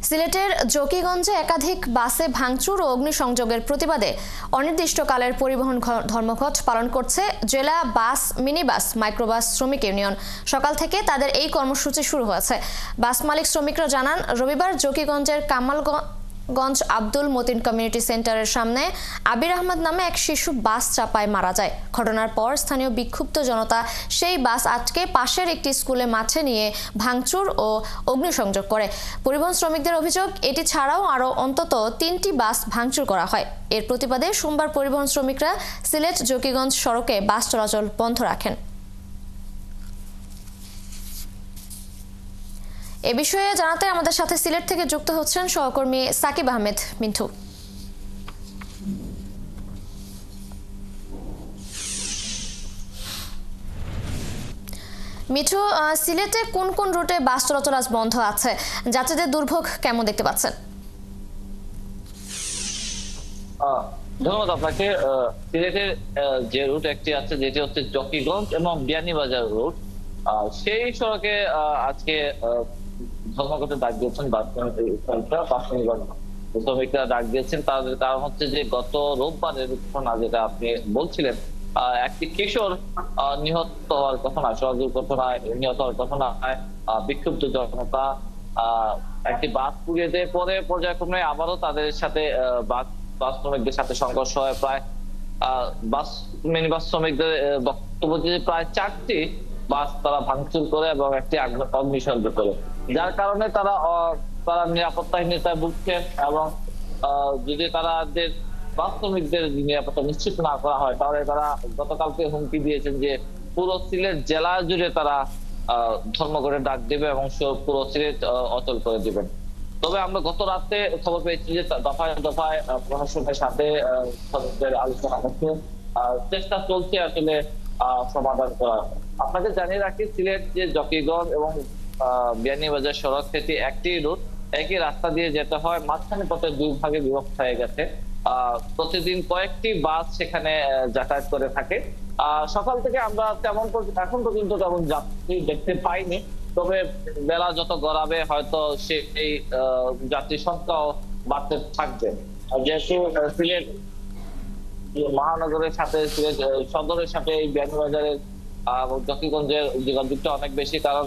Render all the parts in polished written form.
সিলেটের জকিগঞ্জে একাধিক বাসে ভাঙচুর ও অগ্নিসংযোগের প্রতিবাদে অনির্দিষ্টকালের পরিবহন ধর্মঘট পালন করছে জেলা বাস, মিনিবাস, মাইক্রোবাস শ্রমিক ইউনিয়ন। সকাল থেকে তাদের এই কর্মসূচি শুরু হয়েছে। বাস মালিক শ্রমিকরা জানান, রবিবার জকিগঞ্জের কামালগঞ্জ আব্দুল মতিন কমিউনিটি সেন্টারের সামনে আবির আহমদ নামে এক শিশু বাস চাপায় মারা যায়। ঘটনার পর স্থানীয় বিক্ষুব্ধ জনতা সেই বাস আটকে পাশের একটি স্কুলে মাঠে নিয়ে ভাঙচুর ও অগ্নিসংযোগ করে। পরিবহন শ্রমিকদের অভিযোগ, এটি ছাড়াও আরও অন্তত 3টি বাস ভাঙচুর করা হয়। এর প্রতিবাদে সোমবার পরিবহন শ্রমিকরা সিলেট জকিগঞ্জ সড়কে বাস চলাচল বন্ধ রাখেন। এ বিষয়ে জানাতে আমাদের সাথে সিলেট থেকে যুক্ত হচ্ছেন সহকর্মী সাকিব আহমেদ মিন্টু। মিঠু, সিলেটে কোন কোন রুটে বাস চলাচল আজ বন্ধ আছে? যাত্রীদের দুর্ভোগ কেমন দেখতে পাচ্ছেন? ধন্যবাদ আপনাকে। সিলেটের যে রুট একটি আছে, যেটি হচ্ছে জকিগঞ্জ এবং বিয়ানীবাজার রুট, সেই সড়কে আজকে ধর্মঘটের ডাক দিয়েছেন শ্রমিকরা ডাক দিয়েছেন। তাদের কারণ হচ্ছে যে গত রোববারের ঘটনা, যেটা আপনি বলছিলেন, একটি কিশোর নিহত হওয়ার ঘটনা, সড়ক দুর্ঘটনায় নিহত হওয়ার ঘটনায় বিক্ষুব্ধ জনতা একটি বাস পুড়িয়ে দেয়। পরে পর্যায়ক্রমে আবারও তাদের সাথে বাস শ্রমিকদের সাথে সংঘর্ষ হয়। প্রায় মিনিবাস শ্রমিকদের বক্তব্য যে প্রায় 4টি বাস তারা ভাঙচুর করে এবং একটি অগ্নিসংযোগ করে, যার কারণে তারা নিরাপত্তাহীনতায় ভুগছেন। এবং যদি তাদের বাস শ্রমিকদের নিরাপত্তা নিশ্চিত না করা হয়, তাহলে তারা গতকালকে হুমকি দিয়েছেন যে পুরো সিলেট জেলা জুড়ে তারা ধর্মঘটের ডাক দেবে এবং পুরো সিলেট অচল করে দিবেন। তবে আমরা গত রাতে খবর পেয়েছি যে দফায় দফায় প্রশাসনের সাথে আলোচনা করছে, চেষ্টা চলছে আসলে সমাধান করা। আপনাকে জানিয়ে রাখি, সিলেট যে জকিগঞ্জ এবং বিয়ানীবাজার সড়ক, সেটি একটি রুট, একই রাস্তা দিয়ে যেতে হয়। মাঝখানে পথে 2 ভাগে বিভক্ত হয়ে গেছে। প্রতিদিন কয়েকটি বাস সেখানে যাতায়াত করে থাকে। সকাল থেকে আমরা এখন পর্যন্ত তেমন যাত্রী দেখতে পাইনি। তবে বেলা যত গড়াবে হয়তো সেই যাত্রী সংখ্যাও বাড়তে থাকবে। যেহেতু সিলেট মহানগরের সাথে, সিলেট সদরের সাথে এই বিয়ানীবাজারের জকিগঞ্জের যোগাযোগটা অনেক বেশি, কারণ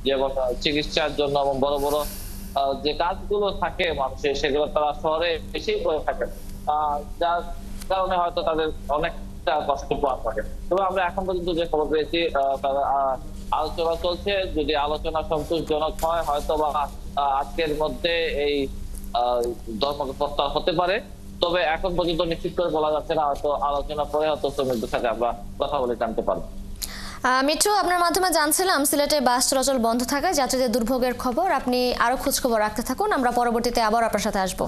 যেমন চিকিৎসার জন্য এবং বড় বড় যে কাজগুলো থাকে মানুষের, সেগুলো তারা শহরে বেশি করে থাকেন, যার কারণে হয়তো তাদের অনেকটা কষ্ট পাওয়া থাকে। তবে আমরা এখন পর্যন্ত যে খবর পেয়েছি, আলোচনা চলছে। যদি আলোচনা সন্তোষজনক হয়, হয়তো বা আজকের মধ্যে এই ধর্মঘট প্রত্যাহার হতে পারে। তবে এখন পর্যন্ত নিশ্চিত করে বলা যাচ্ছে না, হয়তো আলোচনা পরে হয়তো শ্রমিকদের সাথে আমরা কথা বলে জানতে পারবো। মিঠু, আপনার মাধ্যমে জানছিলাম সিলেটে বাস চলাচল বন্ধ থাকায় যাত্রীদের দুর্ভোগের খবর। আপনি আরো খোঁজ খবর রাখতে থাকুন, আমরা পরবর্তীতে আবার আপনার সাথে আসবো।